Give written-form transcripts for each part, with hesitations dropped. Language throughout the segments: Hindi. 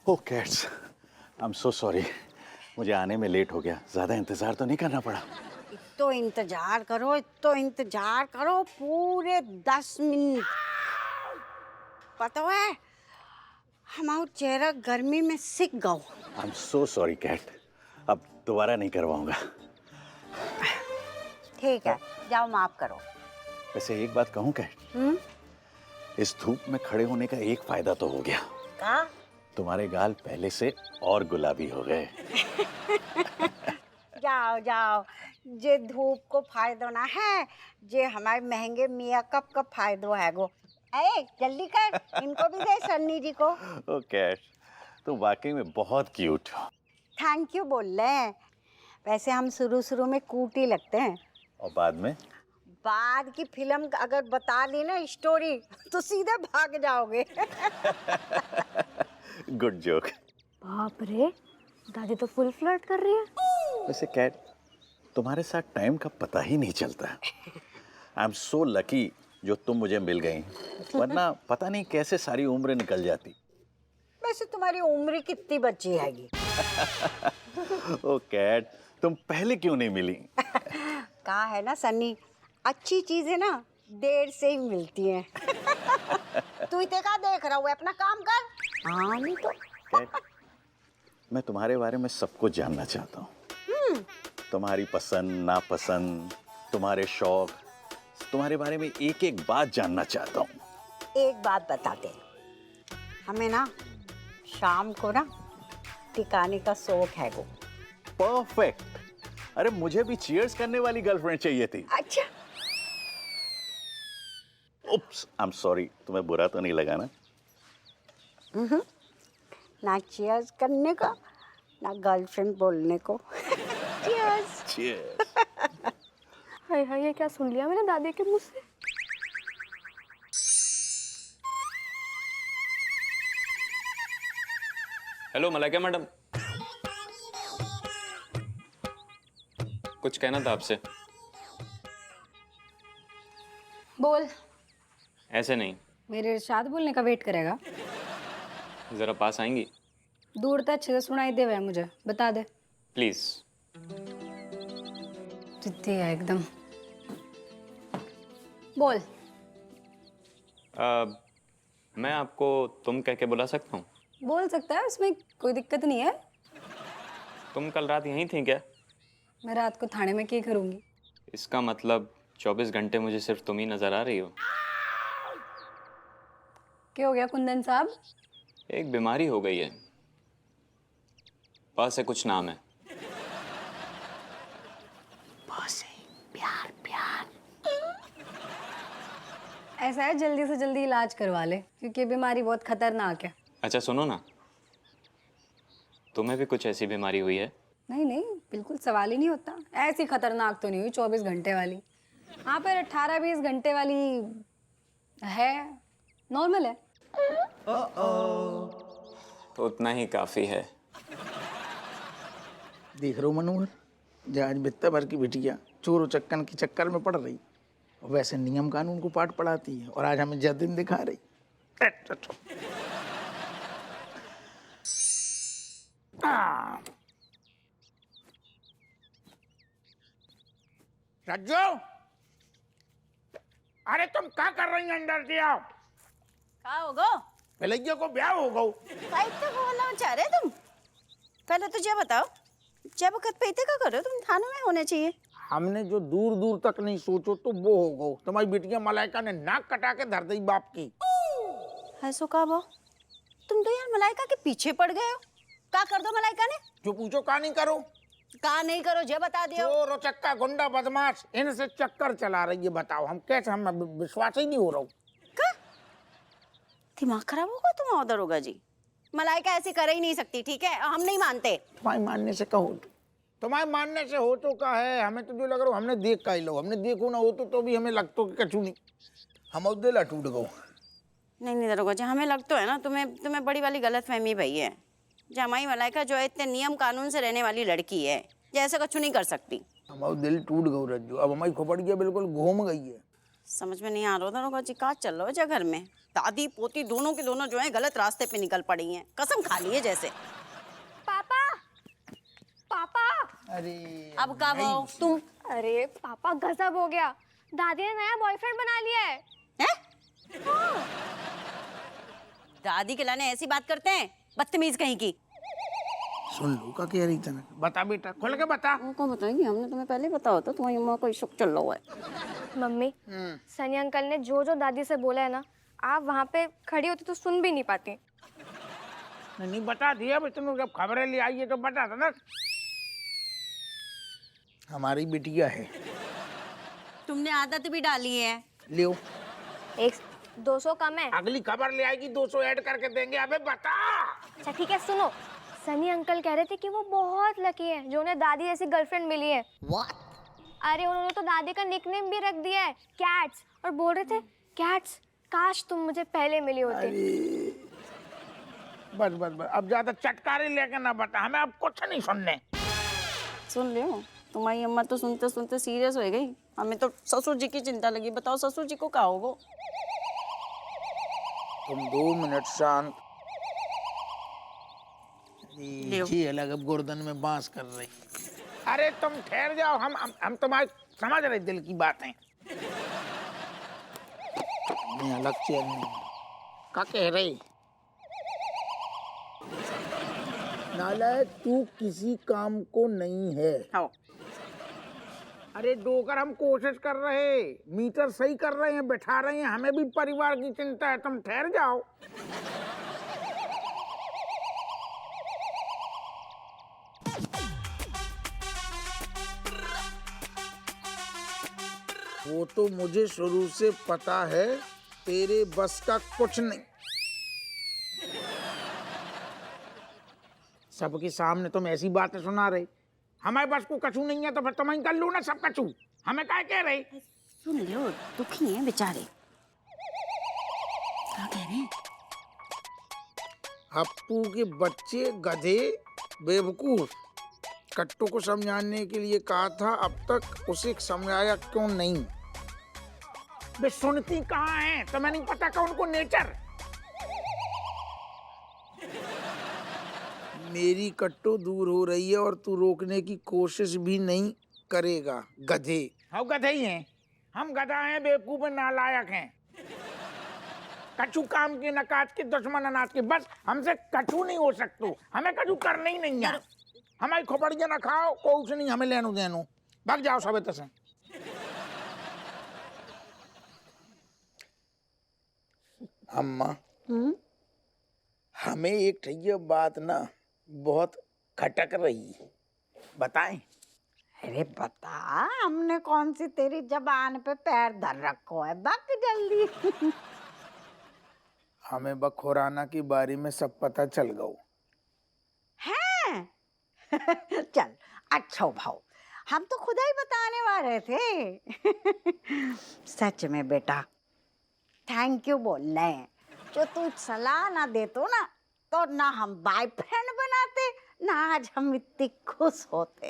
O cats, I am so sorry, मुझे आने में लेट हो गया। ज़्यादा इंतज़ार तो नहीं करना पड़ा? तो इंतजार करो, तो इंतजार करो, पूरे 10 मिनट। पता है हमारा चेहरा गर्मी में सिक गओ। I am so sorry cat, अब दोबारा नहीं करवाऊंगा। ठीक है, जाओ माफ करो। वैसे एक बात कहूँ कैट, इस धूप में खड़े होने का एक फायदा तो हो गया। का? तुम्हारे गाल पहले से और गुलाबी हो गए। जाओ जाओ, जे धूप को फायदो ना है, जे हमारे महंगे मेकअप का फायदो है गो। ए जल्दी कर, इनको भी दे सन्नी जी को। ओ कैट, तुम वाकई में बहुत क्यूट हो। थैंक यू बोल रहे हैं। वैसे हम शुरू शुरू में कूट ही लगते हैं, और बाद में? बाद की फिल्म अगर बता दी ना स्टोरी तो सीधे भाग जाओगे। Good joke. बाप रे, दादी तो फुल फ्लर्ट कर रही है। वैसे कैट, तुम्हारे साथ टाइम का पता ही नहीं चलता। आई एम सो लकी जो तुम मुझे मिल गई, वरना पता नहीं कैसे सारी उम्र निकल जाती। वैसे तुम्हारी उम्र कितनी बची हैगी? ओ कैट, तुम पहले क्यों नहीं मिली? कहा है ना सन्नी, अच्छी चीजें ना देर से ही मिलती हैं। तू इतने का देख रहा हुआ, अपना काम कर। हाँ नहीं तो। कैट, मैं तुम्हारे बारे में सब कुछ जानना चाहता हूँ। तुम्हारी पसंद नापसंद, तुम्हारे शौक, तुम्हारे बारे में एक एक बात जानना चाहता हूँ। एक बात बताते हैं, हमें ना शाम को ना टिकाने का शौक है वो। परफेक्ट। अरे मुझे भी चीयर्स करने वाली गर्लफ्रेंड चाहिए थी। अच्छा, उप्स, आई एम सॉरी, तुम्हें बुरा तो नहीं लगा ना? ना चीयर्स करने का, ना गर्लफ्रेंड बोलने को। चीयर्स। चीयर्स। हाय हाय, ये क्या सुन लिया मैंने दादी के मुंह से। हेलो मलाइका मैडम, कुछ कहना था आपसे। बोल। ऐसे नहीं, मेरे इरशाद बोलने का वेट करेगा? जरा पास आएंगी दूर तक अच्छे से सुनाई दे हुआ मुझे, बता दे। प्लीज। जिद्दी है एकदम। बोल। मैं आपको तुम कह के बुला सकता हूँ? बोल सकता है, उसमें कोई दिक्कत नहीं है। तुम कल रात यहीं थी क्या? मैं रात को थाने में क्या करूँगी? इसका मतलब 24 घंटे मुझे सिर्फ तुम ही नजर आ रही हो। क्या हो गया कुंदन साहब? एक बीमारी हो गई है, प से कुछ नाम है। प्यार प्यार। ऐसा है, जल्दी से जल्दी इलाज करवा ले, क्योंकि ये बीमारी बहुत खतरनाक है। अच्छा सुनो ना, तुम्हें भी कुछ ऐसी बीमारी हुई है? नहीं नहीं, बिल्कुल सवाल ही नहीं होता। ऐसी खतरनाक तो नहीं हुई 24 घंटे वाली। हाँ, पर 18-20 घंटे वाली है, नॉर्मल है। तो उतना ही काफी है। देख रहे हो मनोहर, जहाज बित्ता भर की बिटिया चोर उचक्कन के चक्कर में पड़ रही, और वैसे नियम कानून को पाठ पढ़ाती है, और आज हमें जतिन दिखा रही। रज्जो, अरे तुम क्या कर रही हैं? अंदर दिया का होगो? भैया को ब्याह हो गो। भाई तो बोलना चाह रहे तुम? पहले तो ये बताओ, जब वक्त पे इतने का करो तुम थाने में होने चाहिए। हमने जो दूर दूर तक नहीं सोचो तो वो हो गो। तुम्हारी बिटिया मलाइका ने नाक कटा के धर दी बाप की। ऐसो का वो? तुम तो यार मलाइका के पीछे पड़ गए हो। का कर दो मलाइका ने? जो पूछो का नहीं करो। का नहीं करो जे बता दियो। चोर चक्का गुंडा बदमाश इनसे चक्कर चला रही है। बताओ हम कैसे, हम विश्वास ही नहीं हो रहा। का? दिमाग खराब होगा तुम उधर होगा जी। मलाइका ऐसे कर ही नहीं सकती, ठीक है? हम नहीं मानते। तुम्हारे मानने से कहो, तुम्हारे मानने से हो तो का है। हमें तो जो लग रहा हमने देख का ही लो, हमने देखो ना हो तो भी हमें लगतो कि कछु नहीं। हम दिल टूट गो। नहीं नहीं दरोगा जी, हमें लगता है ना तुम्हें बड़ी वाली गलतफहमी भई है। जमाई मलाइका जो है इतने नियम कानून से रहने वाली लड़की है, जैसे कछु नहीं कर सकती। हमारा दिल टूट गो रज्जू। अब हमारी खोपड़िया बिल्कुल घूम गई है। समझ में नहीं आ रहा दोनों का जी का चल रहा है घर में। दादी पोती दोनों के दोनों जो है गलत रास्ते पे निकल पड़ी हैं, कसम खा ली है जैसे। पापा पापा अरे अब कब हो तुम? अरे पापा गजब हो गया, दादी ने नया बॉयफ्रेंड बना लिया है। हैं? दादी के लाने ऐसी बात करते हैं, बदतमीज कहीं की। सुन लो का कह रही थी ना, बता बेटा खोल के बता। को बताएंगे, हमने तुम्हें पहले बताया होता, तुम्हारी अम्मा को शक चल रहा है। मम्मी सनी अंकल ने जो जो दादी से बोला है ना, आप वहाँ पे खड़ी होती तो सुन भी नहीं पाती। नहीं बता दिया, तुम जब खबरें ले आई है तो बता था ना। हमारी बिटिया है। तुमने आदत भी डाली है। लियो 200 कम है। अगली खबर ले आएगी 200 ऐड करके देंगे। अबे बता। अच्छा ठीक है सुनो, सनी अंकल कह रहे थे कि वो बहुत लकी है जो उन्हें दादी जैसी गर्लफ्रेंड मिली है। What? अरे उन्होंने तो दादी का निकनेम भी रख दिया है कैट्स, और बोल रहे थे कैट्स काश तुम मुझे पहले मिली होती। बस बस बस, अब ज्यादा चटकारे लेके ना बता, हमें अब कुछ नहीं सुनने। सुन लियो, तुम्हारी अम्मा तो सुनते सुनते सीरियस हो गई। हमें तो ससुर जी की चिंता लगी। बताओ ससुर जी को क्या होगा? तुम 2 मिनट शांत। जी अलग अब गर्दन में बांस कर रही। अरे तुम ठहर जाओ, हम तुम्हारे समझ रहे दिल की बातें। मैं अलग चैन नहीं का कह रही। नालायक तू किसी काम को नहीं है। हाँ। अरे डोकर हम कोशिश कर रहे, मीटर सही कर रहे हैं, बैठा रहे हैं, हमें भी परिवार की चिंता है, तुम ठहर जाओ। वो तो मुझे शुरू से पता है, तेरे बस का कुछ नहीं। सबके सामने तुम ऐसी बातें सुना रहे, हमारे बस को कछू नहीं है तो फिर तुम ही कर लो ना सब कछू। हमें क्या कह रहे? सुन लियो, दुखी हैं बेचारे। क्या कह रहे हैं? अप्पू के बच्चे गधे बेवकूफ। कट्टू को समझाने के लिए कहा था, अब तक उसे समझाया क्यों नहीं? वे सुनती कहाँ है? तुम्हें नहीं पता का उनको नेचर। मेरी कट्टू दूर हो रही है और तू रोकने की कोशिश भी नहीं करेगा। गधे हम गधे ही हैं, हम गधा हैं, बेवकूफ नालायक हैं, कछू काम के नकाज के दुश्मन अनाज के। बस हमसे कछू नहीं हो सकते, हमें कछू करना ही नहीं है। हमारी खोपड़ियाँ ना खाओ, कुछ नहीं हमें लेनो देनो, भाग जाओ सब से। अम्मा हमें एक ठैया बात ना बहुत खटक रही, बताएं? अरे बता, हमने कौन सी तेरी जबान पे पैर धर रखो है, बक जल्दी। हमें बखोराना के बारे में सब पता चल गओ हैं? चल अच्छा भाव, हम तो खुदा ही बताने वाले थे। सच में बेटा थैंक यू बोलना है। जो तू सलाह ना दे तो ना, तो ना हम बॉयफ्रेंड बनाते, ना आज हम इतने खुश होते।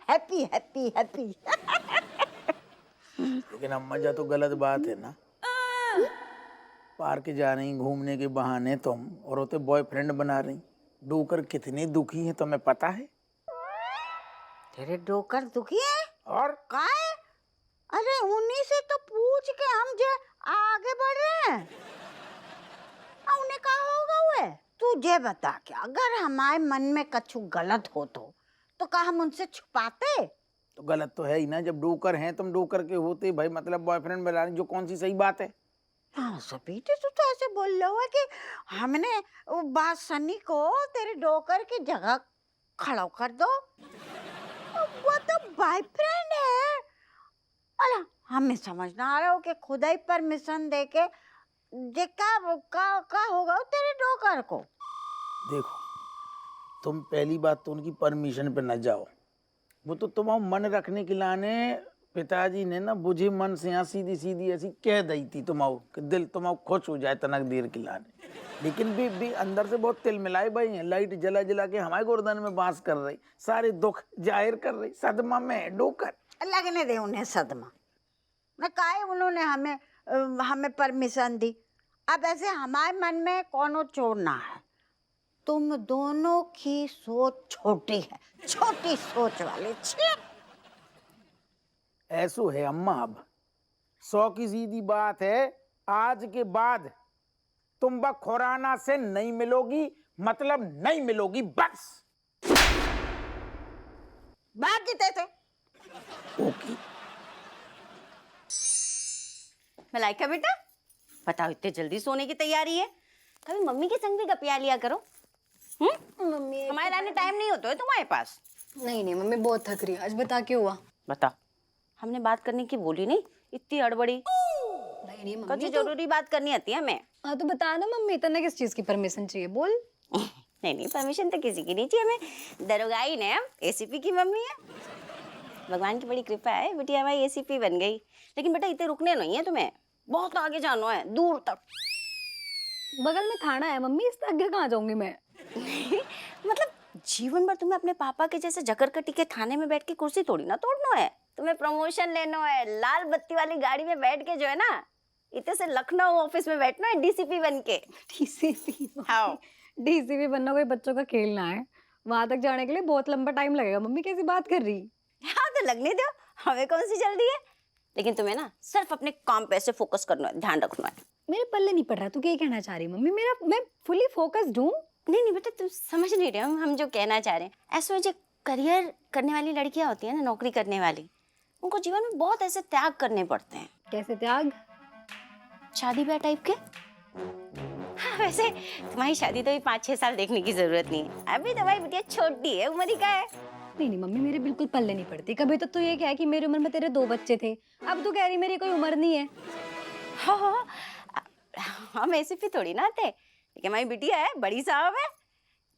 Happy happy happy. लेकिन अम्मा जा तो गलत बात है ना। पार्क जा रही घूमने के बहाने तुम, और होते बॉयफ्रेंड बना रही। डोकर कितने दुखी हैं तुम्हें पता है? तेरे डोकर दुखी है? और का है? अरे उन्हीं से तो पूछ के हम जो आगे बढ़ रहे हैं। उन्हें कहा होगा हुए? तुझे बता के अगर हमारे मन में कछु गलत हो तो क्या हम उनसे छुपाते? तो गलत तो है ही ना, जब डोकर हैं तुम, डोकर के होते भाई मतलब बॉयफ्रेंड बना रही, जो कौन सी सही बात है? हाँ सपीटे, तू तो ऐसे बोल रहा है कि हमने वो बात सनी को तेरे डोकर की जगह खड़ा कर दो। वो तो बॉयफ्रेंड है। अरे हमें समझ ना आ रहा हो कि खुदा ही परमिशन दे के जे का होगा तेरे डोकर को। देखो तुम पहली बात तो उनकी परमिशन पे न जाओ। वो तो तुम्हारा मन रखने के लाने पिताजी ने ना बुझे मन से यहाँ सीधी सीधी ऐसी कह दी थी तुम्हारा कि दिल तुम्हारा खुश हो जाए तनक देर के लाने। लेकिन भी अंदर से बहुत तिल मिलाए भाई हैं। लाइट जला जला के हमारे गर्दन में बांस कर रही, सारे दुख जाहिर कर रही, सदमा में डोकर। लगने दे उन्हें सदमा। ना काहे उन्होंने हमें परमिशन दी। अब ऐसे हमारे मन में कोनो चोर ना है। तुम दोनों की सोच छोटी है, छोटी सोच वाले। छी। ऐसो है अम्मा, अब 100 की सीधी बात है, आज के बाद तुम बा खुराना से नहीं मिलोगी, मतलब नहीं मिलोगी, बस। बाकी थे। ओके। मलाइका बेटा, बताओ इतने जल्दी सोने की तैयारी है? कभी मम्मी के संग भी गपिया लिया करो। मम्मी हमारे लाने टाइम नहीं होता है तुम्हारे पास? नहीं नहीं मम्मी बहुत थक रही है आज। बता क्या हुआ? बताओ। हमने बात करने की बोली नहीं, इतनी अड़बड़ी। नहीं नहीं कुछ मम्मी जरूरी बात करनी आती है हमें। हाँ तो बता ना मम्मी, इतना किस चीज की परमिशन चाहिए बोल। नहीं परमिशन तो किसी की नहीं चाहिए हमें। दरोगाई ने हम एसीपी की मम्मी है। भगवान की बड़ी कृपा है, बिटिया हमारी एसीपी बन गई। लेकिन बेटा इतने रुकने नहीं है तुम्हें, बहुत आगे जाना है, दूर तक। बगल में थाना है मम्मी, इससे आगे कहाँ जाऊंगी मैं? मतलब जीवन भर तुम्हें अपने पापा के जैसे जकरकटी के थाने में बैठ के कुर्सी थोड़ी ना तोड़ना है। तुम्हें प्रमोशन लेना है, लाल बत्ती वाली गाड़ी में बैठ के जो है ना, इतने से लखनऊ ऑफिस में बैठना है डीसीपी बन के। डीसीपी? हाँ। डीसीपी बनना कोई बच्चों का खेल ना है। वहां तक जाने के लिए बहुत लंबा टाइम लगेगा। मम्मी कैसी बात कर रही? हाँ तो लगने दो, हमें कौन सी जल्दी है। लेकिन तुम्हें ना सिर्फ अपने काम पे ऐसे फोकस करना है, ध्यान रखना है। मेरे पल्ले नहीं पड़ रहा। तू क्या कहना चाह रही मम्मी? मैं फुली फोकस्ड हूँ। नहीं बेटा, तुम समझ नहीं रहे हो हम जो कहना चाह रहे हैं। ऐसे जो करियर करने वाली लड़कियां होती है ना, नौकरी करने वाली, उनको जीवन में बहुत ऐसे त्याग करने पड़ते हैं। कैसे त्याग? शादी ब्याह टाइप के। हाँ, वैसे तुम्हारी शादी तो भी 5-6 साल देखने की जरूरत नहीं है। अभी तुम्हारी बिटिया छोटी है, उम्र ही का है। नहीं मम्मी, मेरे बिल्कुल पल्ले नहीं पड़ती। कभी तो तू ये कह कि मेरी उम्र में तेरे 2 बच्चे थे, अब तू कह रही मेरी कोई उम्र नहीं है। हाँ, हम ऐसे भी थोड़ी ना आते। लेकिन हमारी बिटिया है, बड़ी साहब है।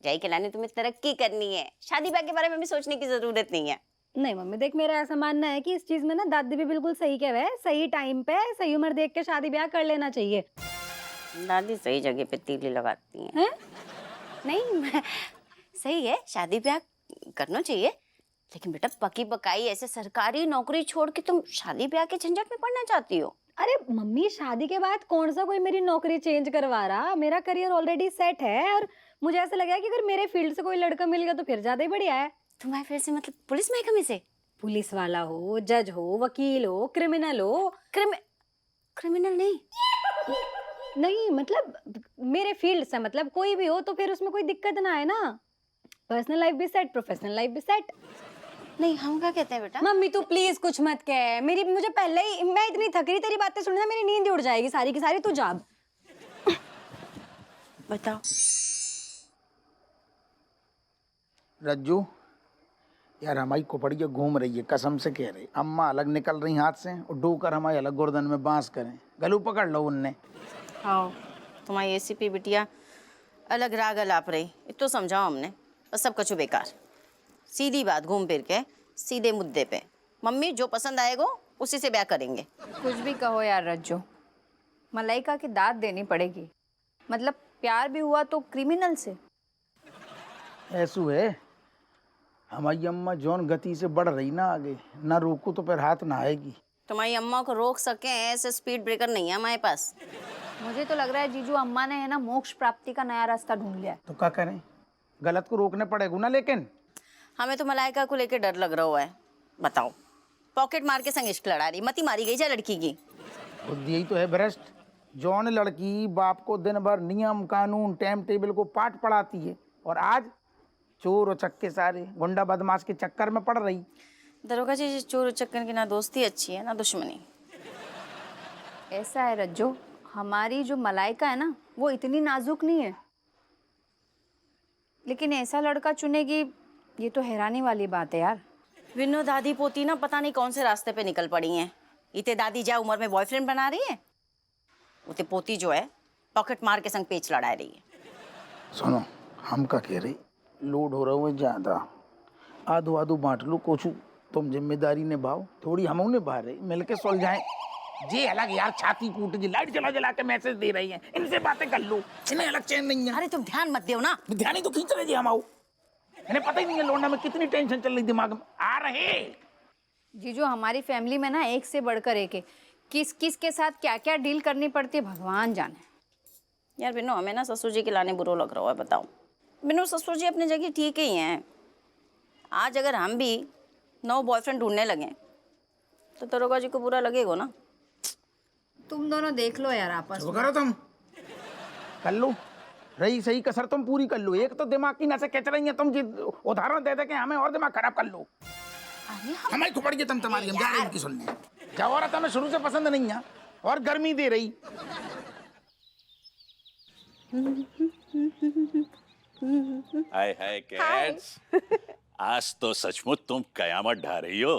जाई के लाने तुम्हें तरक्की करनी है, शादी ब्याह के बारे में भी सोचने की जरूरत नहीं है। नहीं मम्मी देख, मेरा ऐसा मानना है कि इस चीज में ना दादी भी बिल्कुल सही कह रहे हैं। सही टाइम पे सही उम्र देख के शादी ब्याह कर लेना चाहिए। दादी सही जगह पे तीली लगाती हैं। हैं? नहीं सही है, शादी ब्याह करना चाहिए। लेकिन बेटा पकी पकाई ऐसे सरकारी नौकरी छोड़ के तुम शादी ब्याह के झंझट में पड़ना चाहती हो? अरे मम्मी, शादी के बाद कौन सा कोई मेरी नौकरी चेंज करवा रहा? मेरा करियर ऑलरेडी सेट है और मुझे ऐसा लगा कि अगर मेरे फील्ड से कोई लड़का मिल गया तो फिर ज्यादा ही बढ़िया है। तुम्हारे फिर से मतलब पुलिस महकमे से? पुलिस वाला हो, जज हो, वकील हो, क्रिमिनल हो। क्रिमिनल नहीं नहीं मतलब मेरे फील्ड से, मतलब कोई भी हो तो फिर उसमें कोई दिक्कत ना है ना। पर्सनल लाइफ भी सेट, प्रोफेशनल लाइफ भी सेट। नहीं, हम क्या कहते हैं बेटा? मम्मी तू प्लीज कुछ मत कह। मुझे पहले ही, मैं इतनी थक रही, तेरी बातें सुनने मेरी नींद उड़ जाएगी सारी की सारी। तू जा। बताओ। रज्जू यार, हमारी कुपड़िया घूम रही है, कसम से कह रही। अम्मा अलग निकल रही हाथ से और डोकर हमारी अलग गर्दन में बांस करें। गलू पकड़ लो उनने। हाँ, तुम्हारी एसीपी बिटिया अलग राग अलाप रही, इतो समझाओ हमने, और सब कछु बेकार। सीधी बात, घूम फिर के सीधे मुद्दे पे। मम्मी जो पसंद आएगा उसी से ब्याह करेंगे। कुछ भी कहो यार रज्जो, मलाइका की दाद देनी पड़ेगी। मतलब प्यार भी हुआ तो क्रिमिनल से? ऐसू है, हमारी अम्मा जौन गति से बढ़ रही ना आगे, ना रोकू तो फिर हाथ ना आएगी। तुम्हारी अम्मा को रोक सके ऐसे स्पीड ब्रेकर नहीं है हमारे पास। मुझे तो लग रहा है जीजू अम्मा ने है ना मोक्ष प्राप्ति का नया रास्ता ढूंढ लिया है। तो क्या करें, गलत को रोकने पड़ेगा ना। लेकिन हमें तो मलाइका को लेके डर लग रहा हुआ है। बताओ, पॉकेट मार के संग इश्क लड़ा रही, मती मारी गई जा लड़की की। बुद्धि यही तो है भ्रष्ट। जौन लड़की बाप को दिन भर नियम कानून टाइम टेबल को पाठ पढ़ाती है, और आज चोर और चक्के सारे गुंडा बदमाश के चक्कर में पड़ रही। दरोगा जी, चोर चक्कर की ना दोस्ती अच्छी है ना दुश्मनी। ऐसा है रज्जो, हमारी जो मलाइका है ना वो इतनी नाजुक नहीं है, लेकिन ऐसा लड़का चुनेगी ये तो हैरानी वाली बात है यार। विनो दादी पोती ना पता नहीं कौन से रास्ते पे निकल पड़ी हैं। इते दादी जा उम्र में बॉयफ्रेंड बना रही है, उते पोती जो है पॉकेट मार के संग पेच लड़ा रही है। सुनो, हम का कह रही, लोड हो रहा है ज्यादा, आधो आधो बांट लो। कुछ तुम जिम्मेदारी निभाओ, थोड़ी हम निभा रहे, मिलके सुलझाएं। जे अलग यार छाती कूट के लाइट जला जला के मैसेज दे रही हैं, इनसे बातें कर लो, इन्हें अलग चैन नहीं है। अरे तुम ध्यान मत दो ना। ध्यान ही तो खींच रहे जी हम आओ। इन्हें पता ही नहीं है लौंडा में कितनी टेंशन चल रही दिमाग में। आ रहे जीजू हमारी फैमिली में ना एक से बढ़कर एक है। किस किस के साथ क्या क्या डील करनी पड़ती है भगवान जाने। यार बिन्नू, हमें ना ससुर जी के लाने बुरा लग रहा है, बताओ। बिन्नू, ससुर जी अपनी जगह ठीक ही हैं। आज अगर हम भी नौ बॉयफ्रेंड ढूंढने लगे तो दरोगा जी को बुरा लगेगा ना। तुम दोनों देख लो यार आपस चुप में। करो तुम। कर लो, रही सही कसर तुम पूरी कर लो। एक तो दिमाग की नसें खिंच रही हैं, तुम उदाहरण दे दे के हमें और दिमाग खराब कर लो। हमारी खुपड़ के तुम तुम्हारी हम जा रहे हैं इनकी सुनने। क्या औरत हमें शुरू से पसंद नहीं है और गर्मी दे रही। हाय हाय कैट्स, आज तो सचमुच तुम कयामत ढा रही हो।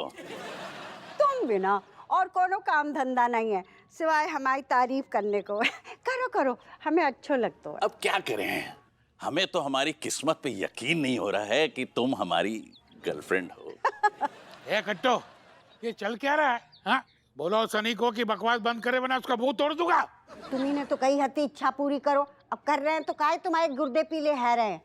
तुम बिना और कोनो काम धंधा नहीं है सिवाय हमारी तारीफ करने को। करो करो, हमें अच्छो लगता है। अब क्या करें, हमें तो हमारी किस्मत पे यकीन नहीं हो रहा है कि तुम हमारी गर्लफ्रेंड हो। ए कट्टो, ये चल क्या रहा है? हाँ, बोलो सनी को कि बकवास बंद करे वरना उसका मुंह तोड़ दूंगा। तुम्ही ने तो कही हती इच्छा पूरी करो, अब कर रहे हैं तो काहे तुम्हारे गुर्दे पीले है रहे हैं।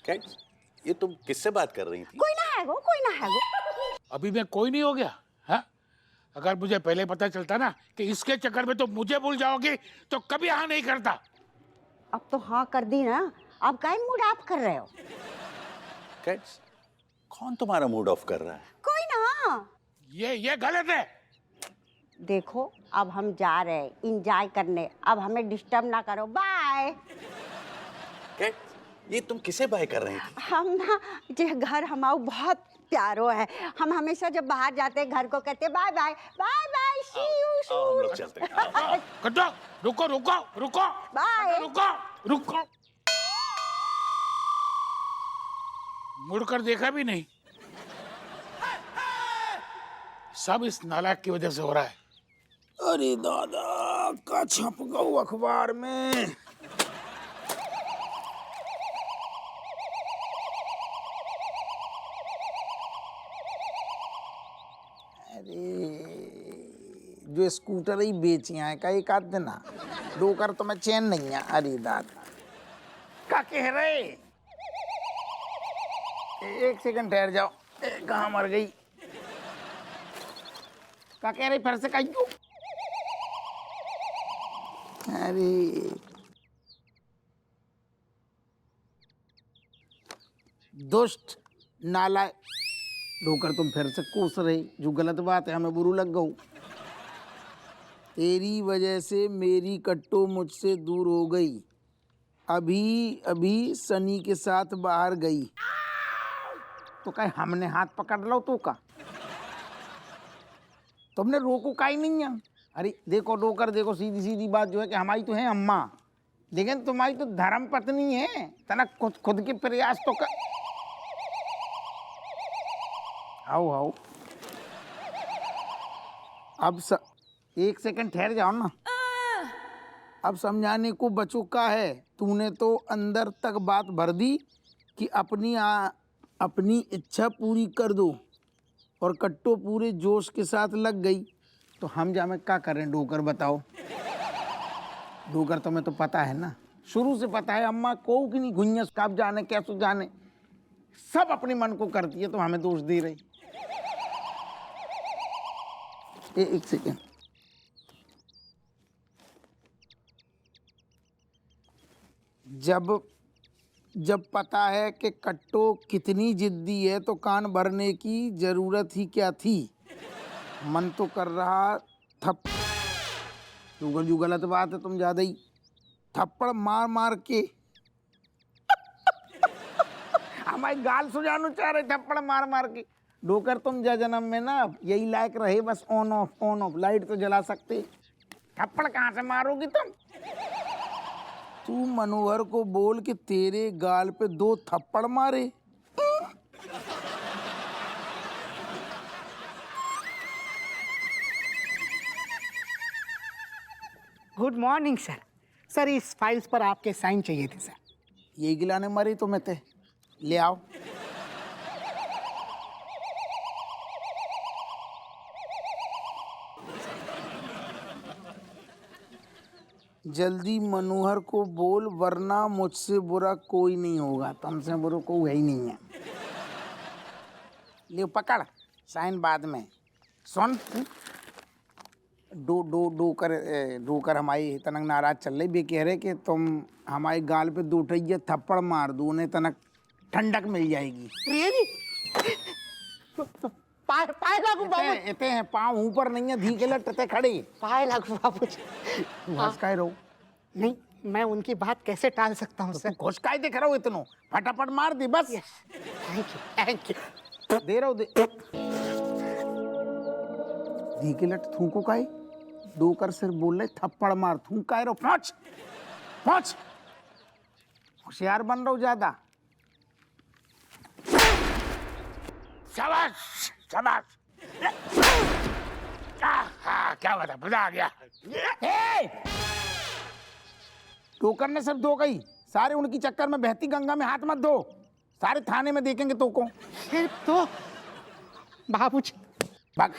कैट्स, ये तुम किससे बात कर रही थी? कोई ना है वो, कोई ना है वो। अभी मैं कोई नहीं हो गया। हाँ, अगर मुझे पहले पता चलता ना कि इसके चक्कर में तो मुझे भूल जाओगी तो कभी हाँ नहीं करता। अब तो हाँ कर दी ना, अब काहे मूड ऑफ कर रहे हो? कैट्स, कौन तुम्हारा मूड ऑफ कर रहा है? कोई ना। ये गलत है। देखो अब हम जा रहे हैं इंजॉय करने, अब हमें डिस्टर्ब ना करो। बाय। कैट्स, ये तुम किसे बाय कर रही थी? हम ना जे घर हमारा बहुत प्यारो है, हम हमेशा जब बाहर जाते हैं घर को कहते bye bye bye bye, see you आओ, हम लोग चलते हैं। आओ, आओ। कट्टो, रुको रुको रुको। बाय। रुको रुको। मुड़कर देखा भी नहीं। सब इस नालायक की वजह से हो रहा है। अरे दादा, का छप गऊ अखबार में। जो स्कूटर ही बेची है का एक आध दिन डोकर तो मैं चैन नहीं है। अरे दादा, का कह रहे? एक सेकंड ठहर जाओ। कहाँ मर गई? का कह रही फिर से कहियो? अरे दुष्ट नालायक डोकर, तुम फिर से कोस रहे। जो गलत बात है, हमें बुरू लग गऊ। तेरी वजह से मेरी कट्टो मुझसे दूर हो गई। अभी अभी सनी के साथ बाहर गई तो कहे हमने हाथ पकड़ लो तो का तुमने रोको का ही नहीं है। अरे देखो डोकर, देखो सीधी सीधी बात जो है कि हमारी तो है अम्मा, लेकिन तुम्हारी तो धर्म पत्नी है। तना खुद के प्रयास तो कर। आओ आओ, अब एक सेकंड ठहर जाओ ना। अब समझाने को बचो का है। तूने तो अंदर तक बात भर दी कि अपनी इच्छा पूरी कर दो और कट्टो पूरे जोश के साथ लग गई तो हम जामे क्या करें? डोकर बताओ। डोकर तुम्हें तो पता है ना, शुरू से पता है अम्मा को कि नहीं घुइयास कब जाने कैसे जाने, सब अपने मन को करती है तो हमें दोष दे रही। एक सेकेंड, जब पता है कि कट्टो कितनी जिद्दी है तो कान भरने की जरूरत ही क्या थी। मन तो कर रहा जो गलत बात है, तुम ज्यादा ही थप्पड़ मार मार के हमारी गाल सुझाना चाह रहे, थप्पड़ मार मार के। डोकर, तुम जा जन्म में ना यही लायक रहे, बस ऑन ऑफ लाइट तो जला सकते, थप्पड़ कहाँ से मारोगी तुम? तू मनोहर को बोल कि तेरे गाल पे 2 थप्पड़ मारे। Good morning sir. सर इस फाइल्स पर आपके साइन चाहिए थे सर। यही गिलाने मरी तो मैं ते ले आओ। जल्दी मनोहर को बोल वरना मुझसे बुरा कोई नहीं होगा। तुमसे बुरा कोई है ही नहीं है। ले पकड़, साइन बाद में। सुन, डोकर हमारी तनक नाराज चल रही बे कह रहे कि तुम हमारे गाल पे दूटैया थप्पड़ मार दो उन्हें तनक ठंडक मिल जाएगी। रियली पाए पाए लागू बाबू इतने हैं पाँव ऊपर नहीं है धी के लटते खड़े पाए लागू बाबूजी। घुस काय रहो नहीं, मैं उनकी बात कैसे टाल सकता हूँ सर। घुस काय दिख रहा हो इतनो फटाफट मार दी बस। Thank you. दे रहा हूँ दे धी के लट थूको काय डोकर सिर बोल रहे थप्पड़ मार थूक काय रहो पहुंच पहुंच होशियार बन रहा हूँ ज्यादा। शाबाश शाबाश क्या बात है मजा आ गया। डोकर ने सिर्फ दो कही सारे उनकी चक्कर में बहती गंगा में हाथ मत धो सारे थाने में देखेंगे तो को सिर्फ तो बाबूजी भाग